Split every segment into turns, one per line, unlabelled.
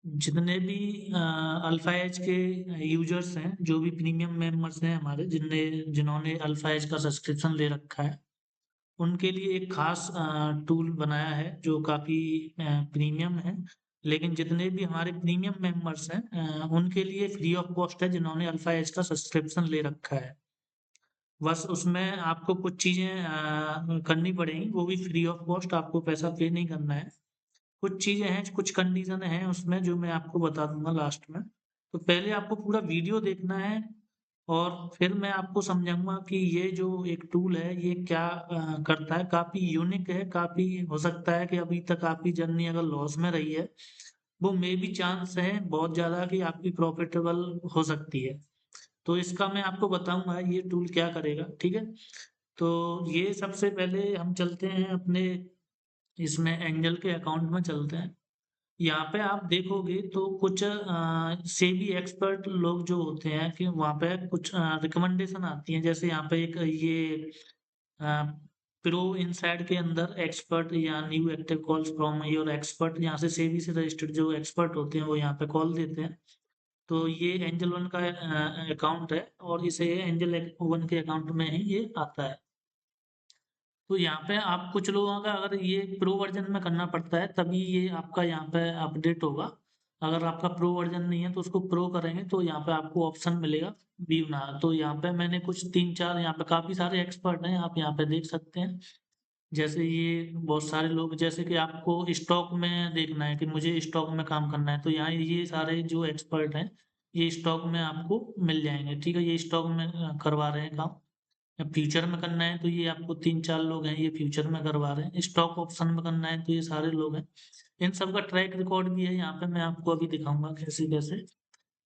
जितने भी alpha as के यूजर्स हैं, जो भी प्रीमियम मेंबर्स हैं हमारे, जिन्होंने अल्फा एज का सब्सक्रिप्शन ले रखा है, उनके लिए एक खास टूल बनाया है जो काफ़ी प्रीमियम है। लेकिन जितने भी हमारे प्रीमियम मेंबर्स हैं, उनके लिए फ्री ऑफ कॉस्ट है, जिन्होंने अल्फा एज का सब्सक्रिप्शन ले रखा है। बस उसमें आपको कुछ चीज़ें करनी पड़ेंगी, वो भी फ्री ऑफ कॉस्ट, आपको पैसा पे नहीं करना है। कुछ चीज़ें हैं, कुछ कंडीशन हैं उसमें, जो मैं आपको बता दूंगा लास्ट में। तो पहले आपको पूरा वीडियो देखना है, और फिर मैं आपको समझाऊंगा कि ये जो एक टूल है ये क्या करता है। काफ़ी यूनिक है, काफ़ी हो सकता है कि अभी तक आपकी जर्नी अगर लॉस में रही है, वो मे भी चांस है बहुत ज़्यादा कि आपकी प्रॉफिटेबल हो सकती है। तो इसका मैं आपको बताऊंगा ये टूल क्या करेगा, ठीक है। तो ये सबसे पहले हम चलते हैं अपने इसमें एंजल के अकाउंट में चलते हैं। यहाँ पे आप देखोगे तो कुछ सेबी एक्सपर्ट लोग जो होते हैं, कि वहाँ पे कुछ रिकमेंडेशन आती हैं। जैसे यहाँ पे एक ये प्रो इनसाइड के अंदर एक्सपर्ट या new active calls from your expert, यहाँ से सेबी से रजिस्टर्ड जो एक्सपर्ट होते हैं वो यहाँ पे कॉल देते हैं। तो ये एंजल वन का अकाउंट है, और इसे एंजल वन के अकाउंट में ही ये आता है। तो यहाँ पे आप कुछ लोगों का अगर ये प्रो वर्जन में करना पड़ता है, तभी ये आपका यहाँ पे अपडेट होगा। अगर आपका प्रो वर्जन नहीं है तो उसको प्रो करेंगे तो यहाँ पे आपको ऑप्शन मिलेगा व्यू ना। तो यहाँ पे मैंने कुछ 3-4, यहाँ पे काफी सारे एक्सपर्ट हैं, आप यहाँ पे देख सकते हैं। जैसे ये बहुत सारे लोग, जैसे कि आपको स्टॉक में देखना है कि मुझे स्टॉक में काम करना है, तो यहाँ ये सारे जो एक्सपर्ट हैं ये स्टॉक में आपको मिल जाएंगे, ठीक है। ये स्टॉक में करवा रहे हैं काम। फ्यूचर में करना है तो ये आपको 3-4 लोग हैं, ये फ्यूचर में करवा रहे हैं। स्टॉक ऑप्शन में करना है तो ये सारे लोग हैं। इन सब का ट्रैक रिकॉर्ड भी है यहाँ पे, मैं आपको अभी दिखाऊंगा कैसे कैसे।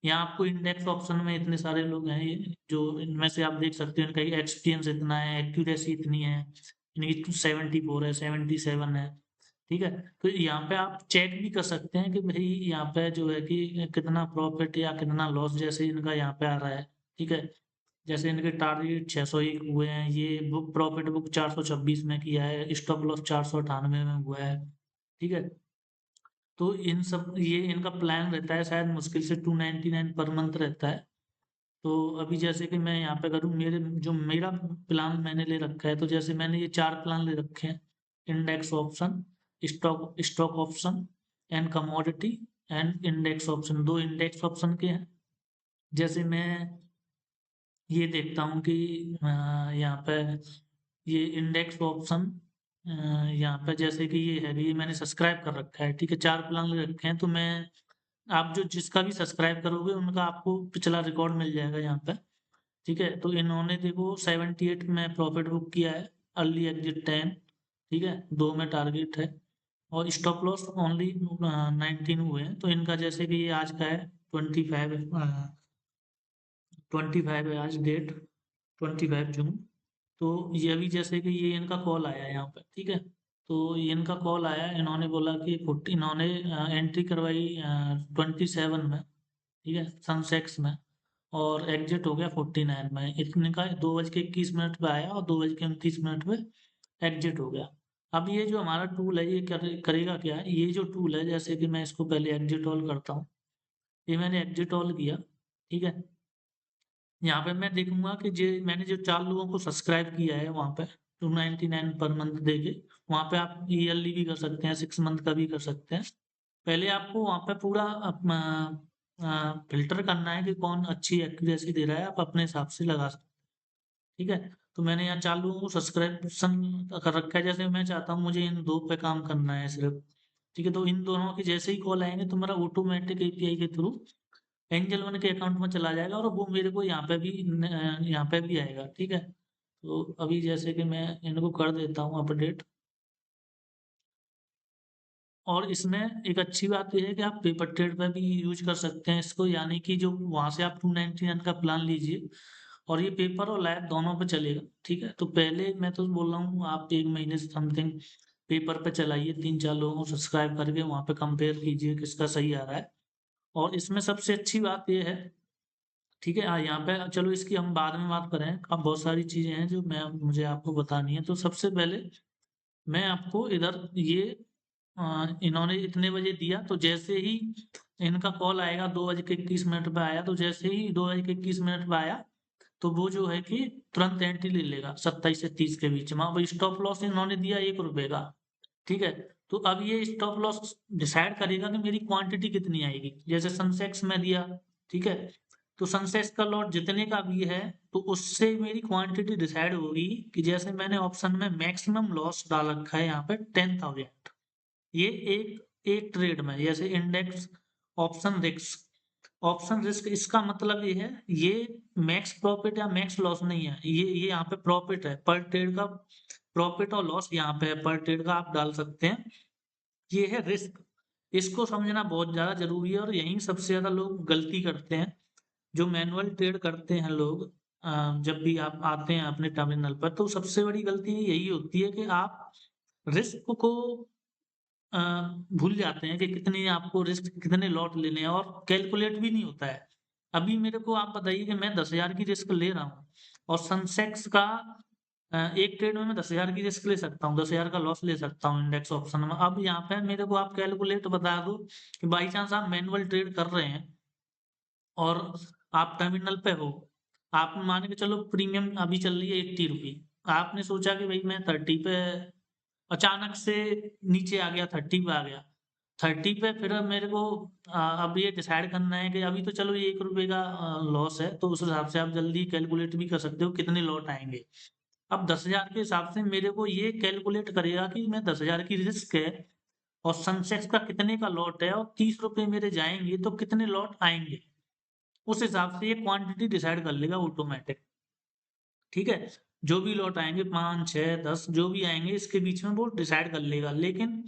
यहाँ आपको इंडेक्स ऑप्शन में इतने सारे लोग हैं, ये जो इनमें से आप देख सकते हैं इनका एक्सपीरियंस इतना है, एक्यूरेसी इतनी है, इनकी 74 है, 77 है, ठीक है। तो यहाँ पे आप चेक भी कर सकते हैं कि भाई यहाँ पे जो है कि कितना प्रॉफिट या कितना लॉस जैसे इनका यहाँ पे आ रहा है, ठीक है। जैसे इनके टारगेट 601 हुए हैं, ये बुक प्रॉफिट बुक 426 में किया है, स्टॉप लॉस 498 में हुआ है, ठीक है। तो इन सब ये इनका प्लान रहता है, शायद मुश्किल से 299 पर मंथ रहता है। तो अभी जैसे कि मैं यहाँ पे करूँ, मेरा प्लान मैंने ले रखा है, तो जैसे मैंने ये 4 प्लान ले रखे हैं। Index option, stock stock option, and commodity, and index option. 2 index option के हैं। जैसे मैं ये देखता हूँ कि यहाँ पे ये इंडेक्स ऑप्शन, यहाँ पे जैसे कि ये है, ये मैंने सब्सक्राइब कर रखा है, ठीक है। 4 प्लान ले रखे हैं, तो मैं आप जो जिसका भी सब्सक्राइब करोगे उनका आपको पिछला रिकॉर्ड मिल जाएगा यहाँ पे, ठीक है। तो इन्होंने देखो 78 में प्रॉफिट बुक किया है, अर्ली एग्जिट 10, ठीक है, 2 में टारगेट है, और स्टॉप लॉस ओनली 19 हुए हैं। तो इनका जैसे कि ये आज का है 25 है आज डेट, 25 जून। तो ये अभी जैसे कि ये इनका कॉल आया है यहाँ पे, ठीक है। तो ये इनका कॉल आया, इन्होंने बोला कि 40, इन्होंने एंट्री करवाई 27 में, ठीक है, सनसेक्स में, और एग्जिट हो गया 49 में। इतने का 2:21 पे आया और 2:29 पे एग्जिट हो गया। अब ये जो हमारा टूल है ये करेगा क्या है, ये जो टूल है, जैसे कि मैं इसको पहले एग्जिट ऑल करता हूँ। ये मैंने एग्जिट ऑल किया, ठीक है। यहाँ पे मैं देखूंगा कि मैंने जो 4 लोगों को सब्सक्राइब किया है वहाँ पे 299 पर मंथ देके, वहाँ पे आप ईयरली भी कर सकते हैं, 6 मंथ का भी कर सकते हैं। पहले आपको वहाँ पे पूरा अपना फिल्टर करना है कि कौन अच्छी एक्यूरेसी दे रहा है, आप अपने हिसाब से लगा सकते हैं, ठीक है। तो मैंने यहाँ 4 लोगों को सब्सक्रिप्शन कर रखा है। जैसे मैं चाहता हूँ मुझे इन 2 पे काम करना है सिर्फ, ठीक है। तो इन दोनों के जैसे ही कॉल आएंगे तो मेरा ऑटोमेटिक एपीआई के थ्रू एंजल वन के अकाउंट में चला जाएगा, और वो मेरे को यहाँ पे भी आएगा, ठीक है। तो अभी जैसे कि मैं इनको कर देता हूँ अपडेट। और इसमें एक अच्छी बात ये है कि आप पेपर ट्रेड पे भी यूज कर सकते हैं इसको, यानी कि जो वहां से आप 299 का प्लान लीजिए, और ये पेपर और लाइव दोनों पे चलेगा, ठीक है। तो पहले मैं तो बोल रहा हूँ आप 1 महीने से समथिंग पेपर पे चलाइए, 3-4 लोगों को सब्सक्राइब करके वहां पे कंपेयर कीजिए किसका सही आ रहा है। और इसमें सबसे अच्छी बात ये है, ठीक है। यहाँ पे चलो इसकी हम बाद में बात करें, अब बहुत सारी चीजें हैं जो मैं मुझे आपको बतानी है। तो सबसे पहले मैं आपको इधर ये इन्होंने इतने बजे दिया, तो जैसे ही इनका कॉल आएगा 2:21 पे आया, तो जैसे ही 2:21 पे आया तो वो जो है कि तुरंत एंट्री ले लेगा 27 से 30 के बीच में। अब स्टॉप लॉस इन्होंने दिया 1 रुपए का, ठीक है। तो अब ये स्टॉप लॉस डिसाइड करेगा कि मेरी क्वांटिटी कितनी आएगी। जैसे सनसेक्स में दिया, ठीक है, तो सनसेक्स का लॉट जितने का भी है तो उससे मेरी क्वांटिटी डिसाइड होगी कि जैसे मैंने ऑप्शन में मैक्सिमम लॉस डाल रखा है यहाँ पे 10,000। ये एक एक ट्रेड में, जैसे index option risk, option risk इसका मतलब ये है, ये मैक्स प्रॉफिट या मैक्स लॉस नहीं है, ये यहाँ पे प्रॉफिट है, पर ट्रेड का प्रॉफिट और लॉस यहाँ पे है, पर ट्रेड का आप डाल सकते हैं। ये है रिस्क। इसको समझना बहुत ज्यादा जरूरी है और यही सबसे ज्यादा लोग गलती करते हैं। जो मैनुअल ट्रेड करते हैं लोग, जब भी आप आते हैं अपने टर्मिनल पर, तो सबसे बड़ी गलती यही होती है कि आप रिस्क को अ, भूल जाते हैं कि कितने आपको रिस्क, कितने लॉट लेने हैं, और कैलकुलेट भी नहीं होता है। अभी मेरे को आप बताइए कि मैं 10,000 की रिस्क ले रहा हूँ और सनसेक्स का एक ट्रेड में मैं 10,000 की रिस्क ले सकता हूँ, 10,000 का लॉस ले सकता हूँ इंडेक्स ऑप्शन में। अब यहाँ पे मेरे को आप कैलकुलेट बता दो कि बाई चांस आप मैनुअल ट्रेड कर रहे हैं और आप टर्मिनल पे हो, आप मान के चलो प्रीमियम अभी चल रही है 80 रुपी, आपने सोचा कि भाई मैं 30 पे, अचानक से नीचे आ गया, 30 पे आ गया, 30 पे फिर अब मेरे को अब ये डिसाइड करना है कि अभी तो चलो ये 1 रुपए का लॉस है, तो उस हिसाब से आप जल्दी कैलकुलेट भी कर सकते हो कितने लॉट आएंगे। अब 10,000 के हिसाब से मेरे को ये कैलकुलेट करेगा कि मैं 10,000 की रिस्क है और सनसेक्स का कितने का लॉट है और 30 रुपए मेरे जाएंगे तो कितने लॉट आएंगे, उस हिसाब से ये क्वांटिटी डिसाइड कर लेगा ऑटोमेटिक, ठीक है। जो भी लॉट आएंगे 5 6 10 जो भी आएंगे इसके बीच में वो डिसाइड कर लेगा। लेकिन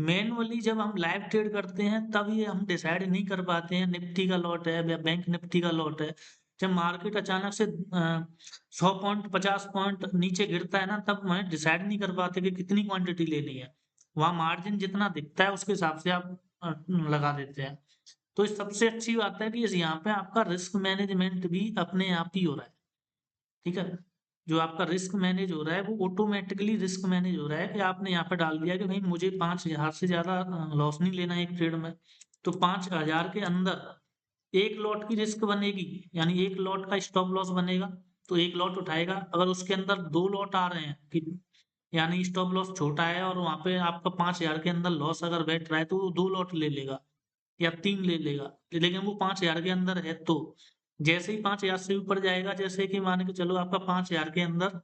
मैनुअली जब हम लाइव ट्रेड करते हैं तब ये हम डिसाइड नहीं कर पाते हैं, निफ्टी का लॉट है या बैंक निफ्टी का लॉट है, जब मार्केट अचानक से 100 पॉइंट 50 पॉइंट नीचे गिरता है ना, तब मैं डिसाइड नहीं कर पाते कि कितनी क्वांटिटी लेनी है। वहां मार्जिन जितना दिखता है उसके हिसाब से आप लगा देते हैं। तो इस सबसे अच्छी बात है कि इस यहाँ पे आपका रिस्क मैनेजमेंट भी अपने आप ही हो रहा है, ठीक है। जो आपका रिस्क मैनेज हो रहा है वो ऑटोमेटिकली रिस्क मैनेज हो रहा है कि आपने यहाँ पे डाल दिया कि भाई मुझे 5,000 से ज्यादा लॉस नहीं लेना है एक ट्रेड में, तो 5,000 के अंदर एक लॉट की रिस्क बनेगी, यानी एक लॉट का स्टॉप लॉस बनेगा, तो एक लॉट उठाएगा। अगर उसके अंदर 2 लॉट आ रहे हैं कि यानी स्टॉप लॉस छोटा है और वहां पे आपका 5,000 के अंदर लॉस अगर बैठ रहा है तो वो 2 लॉट ले लेगा या 3 ले लेगा, लेकिन वो 5,000 के अंदर है तो। जैसे ही 5,000 से ऊपर जाएगा, जैसे कि मान के चलो आपका 5,000 के अंदर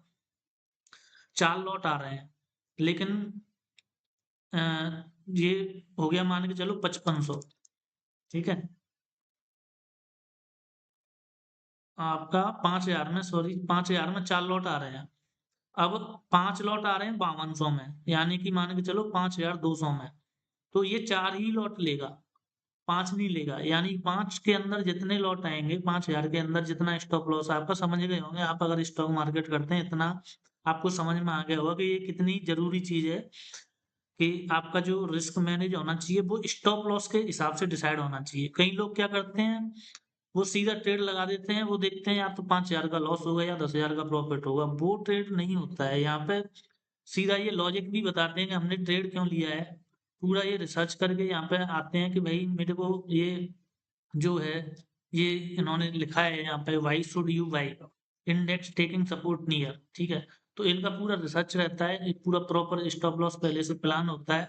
4 लॉट आ रहे हैं, लेकिन अ, ये हो गया मान के चलो 5500, ठीक है। आपका 5,000 में, सॉरी 5,000 में 4 लॉट आ रहे हैं, अब 5 लॉट आ रहे हैं 5200 में, यानी कि मान के चलो 5,200 में, तो ये 4 ही लॉट लेगा, 5 नहीं लेगा। यानी 5 के अंदर जितने लॉट आएंगे, 5,000 के अंदर जितना स्टॉप लॉस आपका, समझ गए होंगे आप अगर स्टॉक मार्केट करते हैं, इतना आपको समझ में आ गया होगा कि ये कितनी जरूरी चीज है कि आपका जो रिस्क मैनेज होना चाहिए वो स्टॉप लॉस के हिसाब से डिसाइड होना चाहिए। कई लोग क्या करते हैं, वो सीधा ट्रेड लगा देते हैं, वो देखते हैं या तो 5,000 का लॉस होगा या 10,000 का प्रॉफिट होगा, वो ट्रेड नहीं होता है। यहाँ पे सीधा ये लॉजिक भी बताते हैं कि हमने ट्रेड क्यों लिया है, पूरा ये रिसर्च करके यहाँ पे आते हैं कि भाई मेरे को ये जो है, ये इन्होंने लिखा है यहाँ पे, why should you by index taking support near, ठीक है। तो इनका पूरा रिसर्च रहता है, एक पूरा प्रॉपर स्टॉप लॉस पहले से प्लान होता है,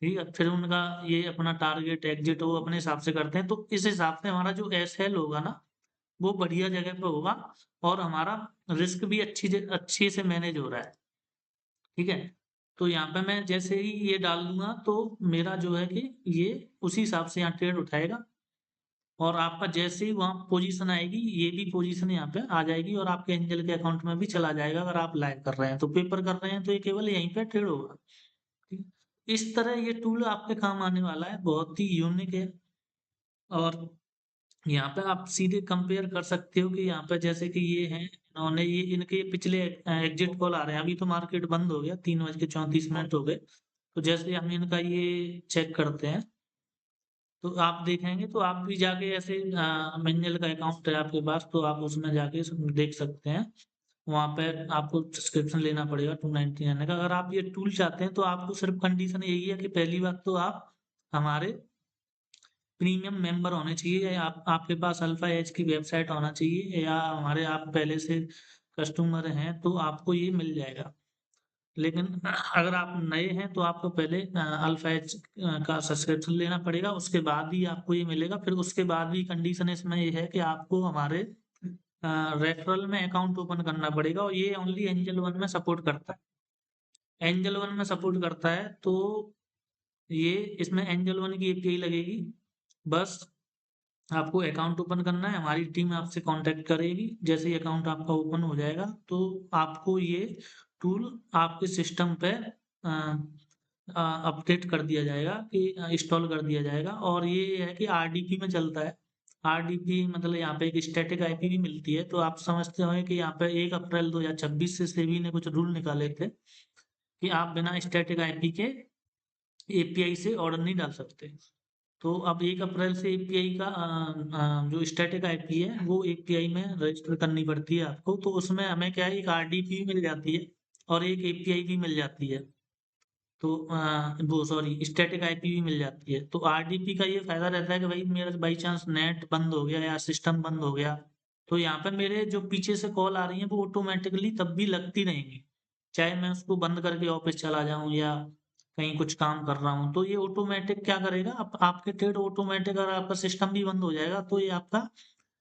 ठीक है। फिर उनका ये अपना टारगेट एग्जिट वो अपने हिसाब से करते हैं, तो इस हिसाब से हमारा जो एस एल होगा ना, वो बढ़िया जगह पे होगा और हमारा रिस्क भी अच्छे से मैनेज हो रहा है, ठीक है। तो यहाँ पे मैं जैसे ही ये डाल दूंगा तो मेरा जो है कि ये उसी हिसाब से यहाँ ट्रेड उठाएगा, और आपका जैसे ही वहां पोजीशन आएगी ये भी पोजीशन यहाँ पे आ जाएगी और आपके एंजल के अकाउंट में भी चला जाएगा। अगर आप लाइव कर रहे हैं तो, पेपर कर रहे हैं तो ये केवल यहीं पे ट्रेड होगा, ठीक है? इस तरह ये टूल आपके काम आने वाला है, बहुत ही यूनिक है। और यहाँ पे आप सीधे कंपेयर कर सकते हो कि यहाँ पे जैसे कि ये हैं, इन्होंने ये इनके पिछले एग्जिट कॉल आ रहे हैं, अभी तो मार्केट बंद हो गया, 3:34 हो गए। तो जैसे हम इनका ये चेक करते हैं तो आप देखेंगे, तो आप भी जाके ऐसे मिंजल का अकाउंट है आपके पास तो आप उसमें जाके देख सकते हैं। वहां पे आपको सब्सक्रिप्शन लेना पड़ेगा 299 का। अगर आप ये टूल चाहते हैं तो आपको सिर्फ कंडीशन यही है कि पहली बात तो आप हमारे प्रीमियम मेंबर होने चाहिए, या आपके पास अल्फा एज की वेबसाइट होना चाहिए, या हमारे आप पहले से कस्टमर हैं तो आपको ये मिल जाएगा। लेकिन अगर आप नए हैं तो आपको पहले अल्फा एज का सब्सक्रिप्शन लेना पड़ेगा, उसके बाद ही आपको ये मिलेगा। फिर उसके बाद भी कंडीशन इसमें ये है कि आपको हमारे रेफरल में अकाउंट ओपन करना पड़ेगा, और ये ओनली एंजल वन में सपोर्ट करता है। एंजल वन में सपोर्ट करता है तो ये इसमें एंजल वन की एपीआई लगेगी। बस आपको अकाउंट ओपन करना है, हमारी टीम आपसे कांटेक्ट करेगी। जैसे ही अकाउंट आपका ओपन हो जाएगा तो आपको ये टूल आपके सिस्टम पे अपडेट कर दिया जाएगा, कि इंस्टॉल कर दिया जाएगा। और ये है कि आरडीपी में चलता है। आरडीपी मतलब यहाँ पे एक स्टैटिक आईपी भी मिलती है। तो आप समझते होंगे कि यहाँ पे 1 अप्रैल 2026 से सेबी ने कुछ रूल निकाले थे कि आप बिना स्टैटिक आईपी के एपीआई से ऑर्डर नहीं डाल सकते। तो अब 1 अप्रैल से एपीआई का जो स्टैटिक आईपी है वो एपीआई में रजिस्टर करनी पड़ती है आपको। तो उसमें हमें क्या है, एक आरडीपी मिल जाती है और एक एपीआई भी मिल जाती है। तो वो सॉरी स्टैटिक आईपी भी मिल जाती है। तो आरडीपी का ये फायदा रहता है कि भाई मेरा बाई चांस नेट बंद हो गया या सिस्टम बंद हो गया, तो यहाँ पे मेरे जो पीछे से कॉल आ रही है वो ऑटोमेटिकली तब भी लगती रहेंगी, चाहे मैं उसको बंद करके ऑफिस चला जाऊं या कहीं कुछ काम कर रहा हूँ। तो ये ऑटोमेटिक क्या करेगा, आपके ट्रेड ऑटोमेटिक, अगर आपका सिस्टम भी बंद हो जाएगा तो ये आपका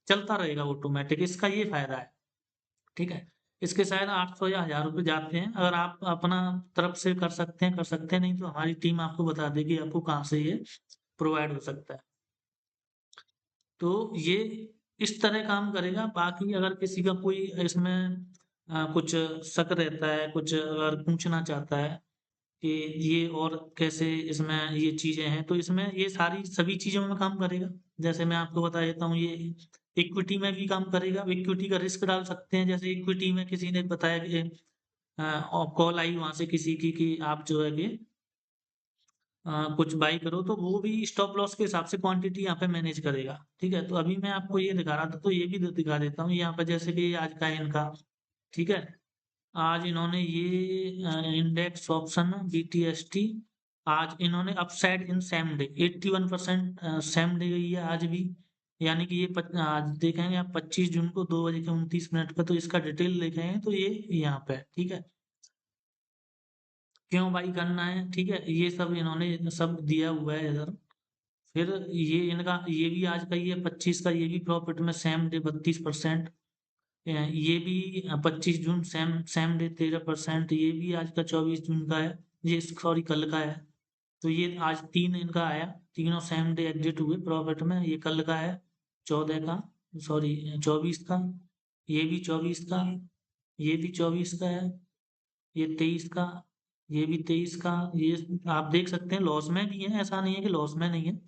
चलता रहेगा ऑटोमेटिक। इसका ये फायदा है। ठीक है। इसके शायद 800 या 1000 रुपये जाते हैं। अगर आप अपना तरफ से कर सकते हैं, नहीं तो हमारी टीम आपको बता देगी आपको कहाँ से ये प्रोवाइड हो सकता है। तो ये इस तरह काम करेगा। बाकी अगर किसी का कोई इसमें कुछ शक रहता है, कुछ अगर पूछना चाहता है कि ये और कैसे इसमें ये चीजें हैं, तो इसमें ये सारी सभी चीजों में काम करेगा। जैसे मैं आपको बता देता हूँ, ये इक्विटी में भी काम करेगा। इक्विटी का रिस्क डाल सकते हैं। जैसे इक्विटी में किसी ने बताया कि कॉल आई वहां से किसी की कि आप जो है कि कुछ बाई करो, तो वो भी स्टॉप लॉस के हिसाब से क्वांटिटी यहाँ पे मैनेज करेगा। ठीक है। तो अभी मैं आपको ये दिखा रहा था, तो ये भी दिखा देता हूँ यहाँ पे। जैसे कि आज का है इनका, ठीक है, आज इन्होंने ये इंडेक्स ऑप्शन बीटीएसटी, आज इन्होंने upside in same day 81% same day गई है आज भी। यानी कि ये आज देखेंगे आप 25 जून को 2 बजे के 29 मिनट पे, तो इसका डिटेल देखेंगे तो ये यहाँ पे है। ठीक है। क्यों बाई करना है, ठीक है, ये सब इन्होंने सब दिया हुआ है इधर। फिर ये इनका ये भी आज का, ये 25 का, ये भी प्रॉफिट में सेम डे 32%। ये भी 25 जून सेम सेम डे 13%। ये भी आज का 24 जून का है, ये सॉरी कल का है। तो ये आज 3 इनका आया, तीनों सेम डे एग्जिट हुए प्रॉफिट में। ये कल का है 14 का, सॉरी 24 का, ये भी 24 का, ये भी 24 का है, ये 23 का, ये भी 23 का। ये आप देख सकते हैं लॉस में भी है, ऐसा नहीं है कि लॉस में नहीं है।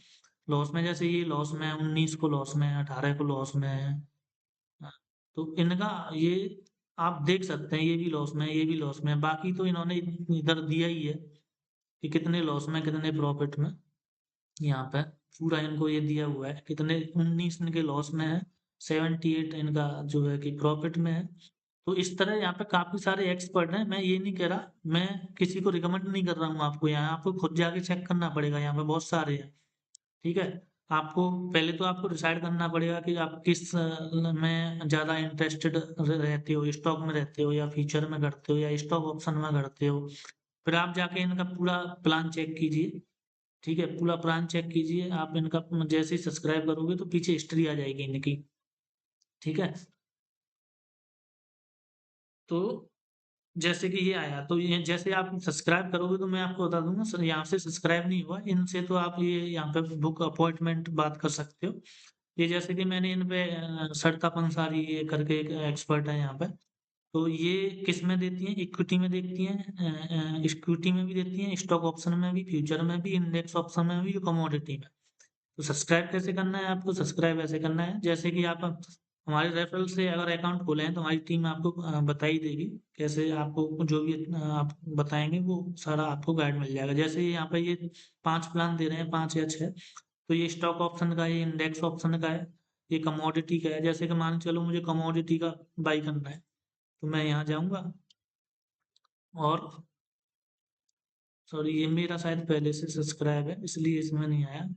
लॉस में जैसे ये लॉस में है, 19 को लॉस में है, 18 को लॉस में है। हाँ, तो इनका ये आप देख सकते हैं, ये भी लॉस में है, ये भी लॉस में है। बाकी तो इन्होंने इधर दिया ही है कि कितने लॉस में कितने प्रॉफिट में। यहाँ पे पूरा इनको ये दिया हुआ है कितने, 19 इनके लॉस में है, 78 इनका जो है कि प्रॉफिट में है। तो इस तरह यहाँ पे काफी सारे एक्सपर्ट हैं। मैं ये नहीं कह रहा, मैं किसी को रिकमेंड नहीं कर रहा हूँ आपको, यहाँ आपको खुद जाके चेक करना पड़ेगा। यहाँ पे बहुत सारे हैं। ठीक है। आपको पहले तो आपको डिसाइड करना पड़ेगा कि आप किस में ज्यादा इंटरेस्टेड रहते हो, स्टॉक में रहते हो या फ्यूचर में करते हो या स्टॉक ऑप्शन में करते हो। फिर आप जाके इनका पूरा प्लान चेक कीजिए। ठीक है। पूरा प्लान चेक कीजिए आप इनका। जैसे ही सब्सक्राइब करोगे तो पीछे हिस्ट्री आ जाएगी इनकी। ठीक है। तो जैसे कि ये आया, तो ये जैसे आप सब्सक्राइब करोगे तो मैं आपको बता दूंगा सर, यहाँ से सब्सक्राइब नहीं हुआ इनसे, तो आप ये यहाँ पे बुक अपॉइंटमेंट बात कर सकते हो। ये जैसे कि मैंने इन पे सरिता पंसारी ये करके एक एक्सपर्ट है यहाँ पे। तो ये किस में देती हैं, इक्विटी में देती हैं, इक्विटी में भी देती हैं, स्टॉक ऑप्शन में भी, फ्यूचर में भी, इंडेक्स ऑप्शन में भी, कमोडिटी में। तो सब्सक्राइब कैसे करना है, आपको सब्सक्राइब ऐसे करना है जैसे कि आप हमारे रेफरल से अगर अकाउंट खोले हैं तो हमारी टीम आपको बता ही देगी कैसे। आपको जो भी आप बताएंगे वो सारा आपको गाइड मिल जाएगा। जैसे यहाँ पे ये 5 प्लान दे रहे हैं, 5 या 6, तो ये स्टॉक ऑप्शन का है, ये इंडेक्स ऑप्शन का है, ये कमोडिटी का है। जैसे कि मान चलो मुझे कमोडिटी का बाई करना है, तो मैं यहाँ जाऊंगा और सॉरी ये मेरा शायद पहले से सब्सक्राइब है इसलिए इसमें नहीं आया।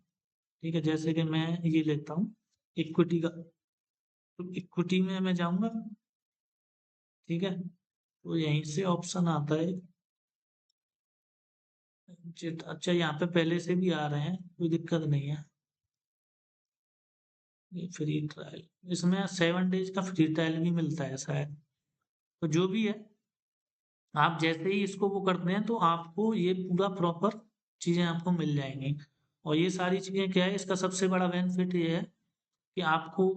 ठीक है, जैसे कि मैं ये लेता हूँ इक्विटी का, तो इक्विटी में मैं जाऊंगा। ठीक है, तो यहीं से ऑप्शन आता है। अच्छा, यहाँ पे पहले से भी आ रहे हैं, कोई दिक्कत नहीं है। ये फ्री ट्रायल, इसमें 7 डेज का फ्री ट्रायल भी मिलता है शायद। तो जो भी है, आप जैसे ही इसको वो करते हैं तो आपको ये पूरा प्रॉपर चीजें आपको मिल जाएंगी। और ये सारी चीजें क्या है, इसका सबसे बड़ा बेनिफिट ये है कि आपको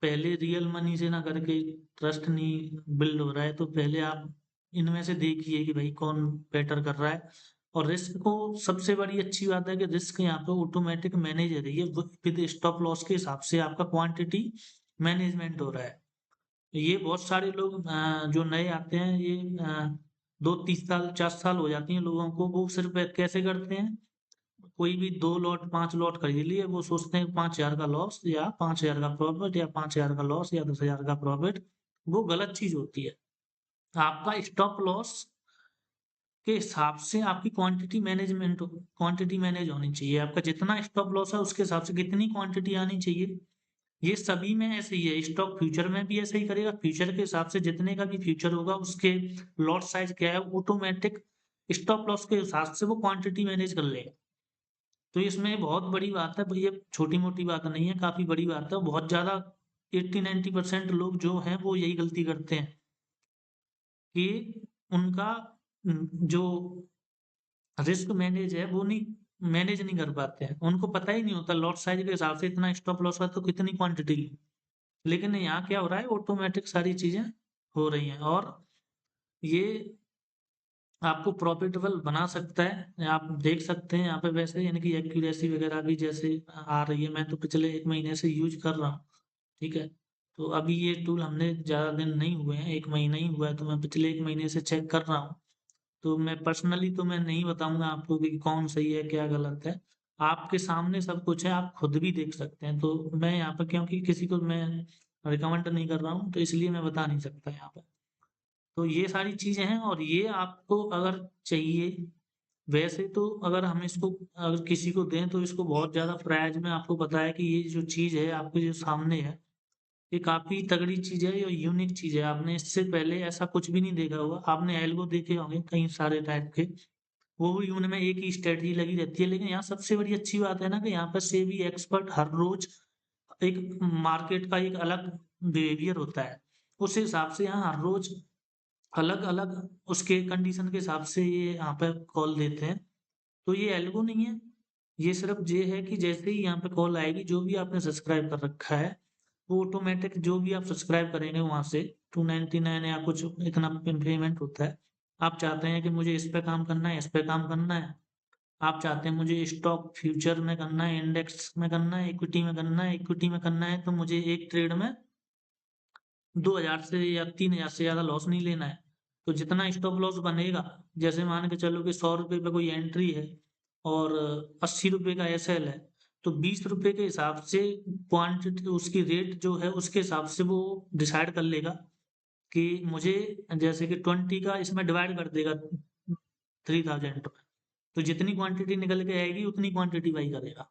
पहले रियल मनी से ना करके ट्रस्ट नहीं बिल्ड हो रहा है, तो पहले आप इनमें से देखिए कि भाई कौन बेटर कर रहा है। और रिस्क को, सबसे बड़ी अच्छी बात है कि रिस्क यहाँ पे ऑटोमेटिक मैनेज हो रही है, विद स्टॉप लॉस के हिसाब से आपका क्वांटिटी मैनेजमेंट हो रहा है। ये बहुत सारे लोग जो नए आते हैं, ये 2-3 साल 4 साल हो जाती हैं लोगों को, वो सिर्फ कैसे करते हैं, कोई भी 2 लॉट 5 लॉट खरीद लिए, वो सोचते हैं 5,000 का लॉस या 5,000 का प्रॉफिट या 5,000 का लॉस या 10,000 का प्रॉफिट। वो गलत चीज होती है। आपका स्टॉप लॉस के हिसाब से आपकी क्वांटिटी मैनेज होनी चाहिए। आपका जितना स्टॉप लॉस है उसके हिसाब से कितनी क्वांटिटी आनी चाहिए। ये सभी में ऐसे ही है, स्टॉक फ्यूचर में भी ऐसे ही करेगा। फ्यूचर के हिसाब से जितने का भी फ्यूचर होगा, उसके लॉट साइज क्या है, ऑटोमेटिक स्टॉप लॉस के हिसाब से वो क्वांटिटी मैनेज कर लेगा। तो इसमें बहुत बड़ी बात है, ये छोटी मोटी बात नहीं है, काफी बड़ी बात है। बहुत ज्यादा 80-90% लोग जो हैं वो यही गलती करते हैं कि उनका जो रिस्क मैनेज है वो नहीं मैनेज नहीं कर पाते हैं। उनको पता ही नहीं होता लॉट साइज के हिसाब से इतना स्टॉप लॉस हुआ तो कितनी क्वांटिटी। लेकिन यहाँ क्या हो रहा है, ऑटोमेटिक सारी चीजें हो रही हैं, और ये आपको प्रॉफिटेबल बना सकता है। आप देख सकते हैं यहाँ पे वैसे इनकी एक्यूरेसी वगैरह भी जैसे आ रही है। मैं तो पिछले 1 महीने से यूज कर रहा हूँ। ठीक है, तो अभी ये टूल हमने ज़्यादा दिन नहीं हुए हैं, 1 महीना ही हुआ है, तो मैं पिछले 1 महीने से चेक कर रहा हूँ। तो मैं पर्सनली तो मैं नहीं बताऊंगा आपको कि कौन सही है क्या गलत है। आपके सामने सब कुछ है, आप खुद भी देख सकते हैं। तो मैं यहाँ पर, क्योंकि किसी को मैं रिकमेंड नहीं कर रहा हूँ, तो इसलिए मैं बता नहीं सकता यहाँ पर। तो ये सारी चीजें हैं, और ये आपको अगर चाहिए, वैसे तो अगर हम इसको अगर किसी को दें तो इसको बहुत ज्यादा प्राइस में, आपको पता है कि ये जो चीज है आपके जो सामने है, ये काफी तगड़ी चीज है, ये यूनिक चीज है। आपने इससे पहले ऐसा कुछ भी नहीं देखा होगा। आपने एल्गो देखे होंगे कई सारे टाइप के, वो भी उनमें एक ही स्ट्रेटजी लगी रहती है। लेकिन यहाँ सबसे बड़ी अच्छी बात है ना कि यहाँ पर सेबी एक्सपर्ट हर रोज एक मार्केट का एक अलग बिहेवियर होता है, उस हिसाब से यहाँ हर रोज अलग अलग उसके कंडीशन के हिसाब से ये यहाँ पे कॉल देते हैं। तो ये एल्गो नहीं है, ये सिर्फ ये है कि जैसे ही यहाँ पे कॉल आएगी, जो भी आपने सब्सक्राइब कर रखा है वो ऑटोमेटिक, जो भी आप सब्सक्राइब करेंगे वहां से 299 या कुछ इतना पेमेंट होता है। आप चाहते हैं कि मुझे इस पे काम करना है, इस पे काम करना है, आप चाहते हैं मुझे स्टॉक फ्यूचर में करना है, इंडेक्स में करना है, इक्विटी में करना है, इक्विटी में करना है, तो मुझे एक ट्रेड में 2,000 से या 3,000 से ज्यादा लॉस नहीं लेना है। तो जितना स्टॉप लॉस बनेगा, जैसे मान के चलो कि 100 रुपए पे कोई एंट्री है और 80 रुपए का एसएल है, तो 20 रुपए के हिसाब से क्वांटिटी उसकी रेट जो है उसके हिसाब से वो डिसाइड कर लेगा कि मुझे, जैसे कि 20 का इसमें डिवाइड कर देगा 3,000 में, तो जितनी क्वांटिटी निकल के आएगी उतनी क्वांटिटी बाई करेगा।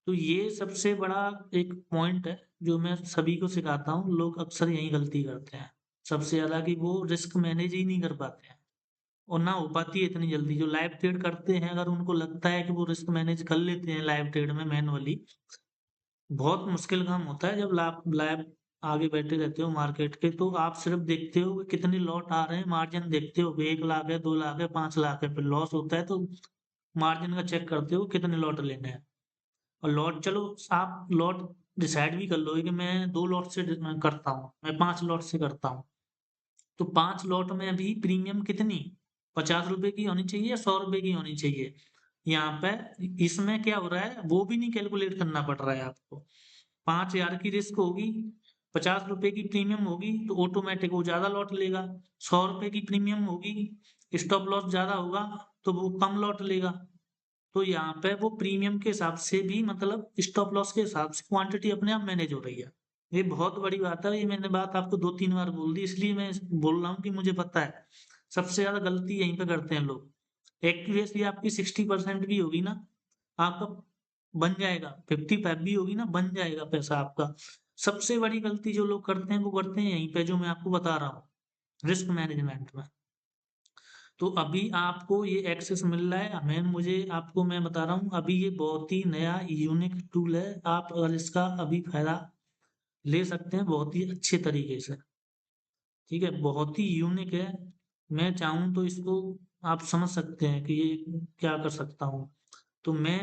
तो ये सबसे बड़ा एक पॉइंट है जो मैं सभी को सिखाता हूँ। लोग अक्सर यही गलती करते हैं सबसे ज्यादा, कि वो रिस्क मैनेज ही नहीं कर पाते हैं, और ना हो पाती है इतनी जल्दी। जो लाइव ट्रेड करते हैं, अगर उनको लगता है कि वो रिस्क मैनेज कर लेते हैं लाइव ट्रेड में मैनुअली, बहुत मुश्किल काम होता है। जब लाइव आगे बैठे रहते हो मार्केट के, तो आप सिर्फ देखते हो कि कितने लॉट आ रहे हैं, मार्जिन देखते हो कि 1 लाख है, 2 लाख है, 5 लाख है, फिर लॉस होता है तो मार्जिन का चेक करते हो कितने लॉट लेने हैं। और लॉट, चलो आप लॉट डिसाइड भी कर लोगे कि मैं 2 लॉट से करता हूँ, मैं 5 लॉट से करता हूँ, तो 5 लॉट में भी प्रीमियम कितनी, 50 रुपए की होनी चाहिए या 100 रुपए की होनी चाहिए। यहाँ पे इसमें क्या हो रहा है, वो भी नहीं कैलकुलेट करना पड़ रहा है आपको। 5,000 की रिस्क होगी, 50 रुपए की प्रीमियम होगी, तो ऑटोमेटिक वो ज्यादा लॉट लेगा। 100 रुपए की प्रीमियम होगी, स्टॉप लॉस ज्यादा होगा, तो वो कम लॉट लेगा। तो यहाँ पे वो प्रीमियम के हिसाब से भी, मतलब स्टॉप लॉस के हिसाब से क्वांटिटी अपने आप मैनेज हो रही है। ये बहुत बड़ी बात है। ये मैंने बात आपको 2-3 बार बोल दी, इसलिए मैं बोल रहा हूँ कि मुझे पता है सबसे ज्यादा गलती यहीं पे करते हैं लोग। एक्यूरेसी आपकी 60% भी होगी ना, आपका बन जाएगा, 55 भी होगी ना, बन जाएगा पैसा आपका। सबसे बड़ी गलती जो लोग करते हैं वो करते हैं यहीं पे, जो मैं आपको बता रहा हूँ, रिस्क मैनेजमेंट में। तो अभी आपको ये एक्सेस मिल रहा है, मुझे आपको मैं बता रहा हूँ, अभी ये बहुत ही नया यूनिक टूल है, आप अगर इसका अभी फायदा ले सकते हैं बहुत ही अच्छे तरीके से। ठीक है, बहुत ही यूनिक है। मैं चाहूँ तो इसको आप समझ सकते हैं कि ये क्या कर सकता हूँ। तो मैं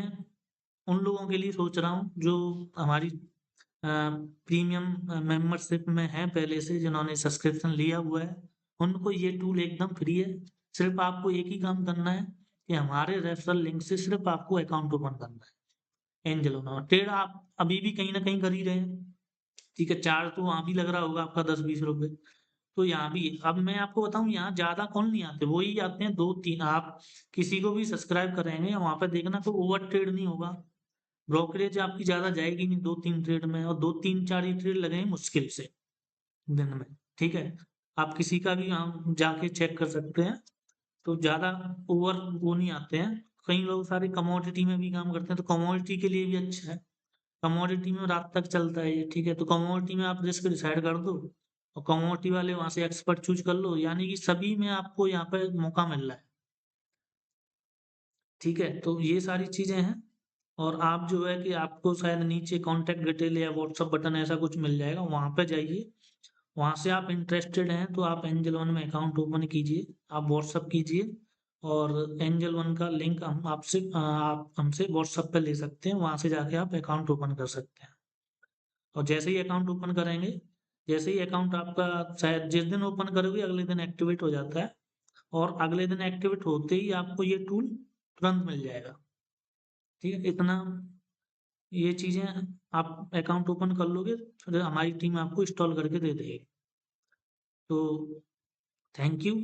उन लोगों के लिए सोच रहा हूँ जो हमारी प्रीमियम मेंबरशिप में है पहले से, जिन्होंने सब्सक्रिप्शन लिया हुआ है, उनको ये टूल एकदम फ्री है। सिर्फ आपको एक ही काम करना है कि हमारे रेफरल लिंक से सिर्फ आपको अकाउंट ओपन करना है एंजल वन। ट्रेड आप अभी भी कहीं ना कहीं कर ही रहे हैं, ठीक है, चार्ज तो वहां भी लग रहा होगा आपका 10-20 रुपए। तो यहाँ भी, अब मैं आपको बताऊं, यहाँ ज्यादा कौन नहीं आते, वही आते हैं 2-3। आप किसी को भी सब्सक्राइब करेंगे वहां पर देखना तो ओवर ट्रेड नहीं होगा, ब्रोकरेज आपकी ज्यादा जाएगी नहीं 2-3 ट्रेड में, और 2-3-4 ही ट्रेड लगेंगे मुश्किल से दिन में। ठीक है, आप किसी का भी यहाँ जाके चेक कर सकते हैं। तो ज्यादा ओवर वो नहीं आते हैं। कई लोग सारे कमोडिटी में भी काम करते हैं, तो कमोडिटी के लिए भी अच्छा है। कमोडिटी में रात तक चलता है ये, ठीक है, तो कमोडिटी में आप रिस्क डिसाइड कर दो और कमोडिटी वाले वहां से एक्सपर्ट चूज कर लो, यानी कि सभी में आपको यहाँ पे मौका मिल रहा है। ठीक है, तो ये सारी चीजें हैं। और आप जो है कि आपको शायद नीचे कॉन्टेक्ट डिटेल या व्हाट्सअप बटन ऐसा कुछ मिल जाएगा, वहां पे जाइए। वहां से आप इंटरेस्टेड हैं तो आप एंजल वन में अकाउंट ओपन कीजिए, आप व्हाट्सअप कीजिए, और एंजल वन का लिंक हम आपसे आप हमसे व्हाट्सअप पे ले सकते हैं, वहां से जाके आप अकाउंट ओपन कर सकते हैं। और जैसे ही अकाउंट ओपन करेंगे, जैसे ही अकाउंट आपका शायद जिस दिन ओपन करोगे अगले दिन एक्टिवेट हो जाता है, और अगले दिन एक्टिवेट होते ही आपको ये टूल तुरंत मिल जाएगा। ठीक है, इतना ये चीजें आप अकाउंट ओपन कर लोगे, फिर हमारी टीम आपको इंस्टॉल करके दे देगी। तो थैंक यू।